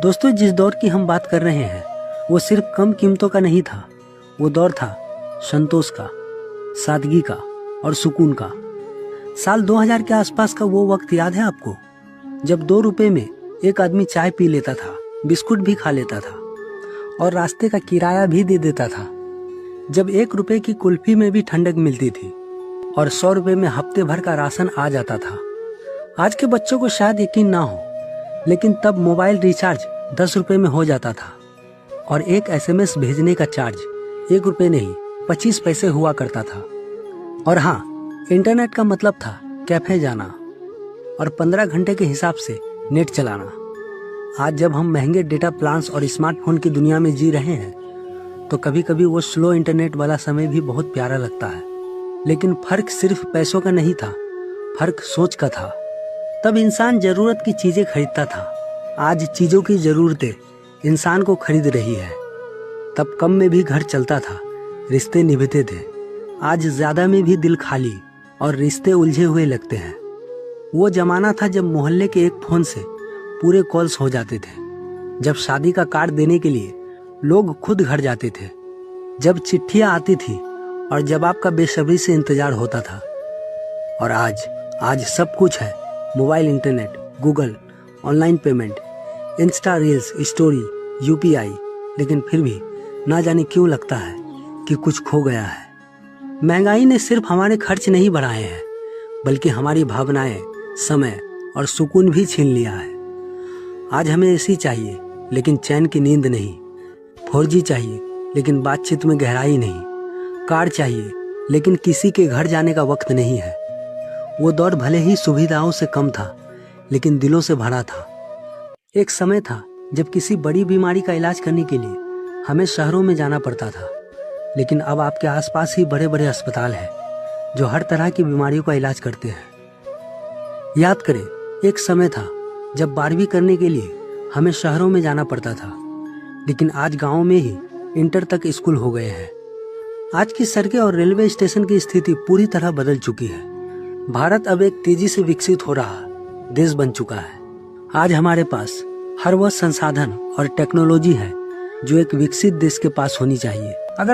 दोस्तों, जिस दौर की हम बात कर रहे हैं वो सिर्फ कम कीमतों का नहीं था। वो दौर था संतोष का, सादगी का और सुकून का। साल 2000 के आसपास का वो वक्त याद है आपको, जब 2 रुपए में एक आदमी चाय पी लेता था, बिस्कुट भी खा लेता था और रास्ते का किराया भी दे देता था। जब 1 रुपए की कुल्फी में भी ठंडक मिलती थी और 100 रुपए में हफ्ते भर का राशन आ जाता था। आज के बच्चों को शायद यकीन ना हो, लेकिन तब मोबाइल रिचार्ज 10 रुपए में हो जाता था और एक SMS भेजने का चार्ज 1 रुपए नहीं 25 पैसे हुआ करता था। और हाँ, इंटरनेट का मतलब था कैफे जाना और 15 घंटे के हिसाब से नेट चलाना। आज जब हम महंगे डेटा प्लान्स और स्मार्टफोन की दुनिया में जी रहे हैं तो कभी कभी वो स्लो इंटरनेट वाला समय भी बहुत प्यारा लगता है। लेकिन फर्क सिर्फ पैसों का नहीं था, फर्क सोच का था। तब इंसान जरूरत की चीजें खरीदता था, आज चीजों की जरूरतें इंसान को खरीद रही है। तब कम में भी घर चलता था, रिश्ते निभते थे। आज ज्यादा में भी दिल खाली और रिश्ते उलझे हुए लगते हैं। वो जमाना था जब मोहल्ले के एक फोन से पूरे कॉल्स हो जाते थे, जब शादी का कार्ड देने के लिए लोग खुद घर जाते थे, जब चिट्ठियां आती थी और जवाब का बेसब्री से इंतजार होता था। और आज सब कुछ है, mobile, internet, Google, online payment, Insta reels, story, UPI। लेकिन फिर भी ना जाने क्यों लगता है कि कुछ खो गया है। महंगाई ने सिर्फ हमारे खर्च नहीं बढ़ाए हैं, बल्कि हमारी भावनाएं, समय और सुकून भी छीन लिया है। आज हमें AC चाहिए लेकिन चैन की नींद नहीं, 4G चाहिए लेकिन बातचीत में गहराई नहीं, कार चाहिए लेकिन किसी के घर जाने का वक्त नहीं है। वो दौर भले ही सुविधाओं से कम था, लेकिन दिलों से भरा था। एक समय था जब किसी बड़ी बीमारी का इलाज करने के लिए हमें शहरों में जाना पड़ता था, लेकिन अब आपके आसपास ही बड़े बड़े अस्पताल हैं जो हर तरह की बीमारियों का इलाज करते हैं। याद करें, एक समय था जब 12वीं करने के लिए हमें शहरों में जाना पड़ता था, लेकिन आज गाँव में ही इंटर तक स्कूल हो गए हैं। आज की सड़कें और रेलवे स्टेशन की स्थिति पूरी तरह बदल चुकी है। भारत अब एक तेजी से विकसित हो रहा देश बन चुका है। आज हमारे पास हर वह संसाधन और टेक्नोलॉजी है जो एक विकसित देश के पास होनी चाहिए। अगर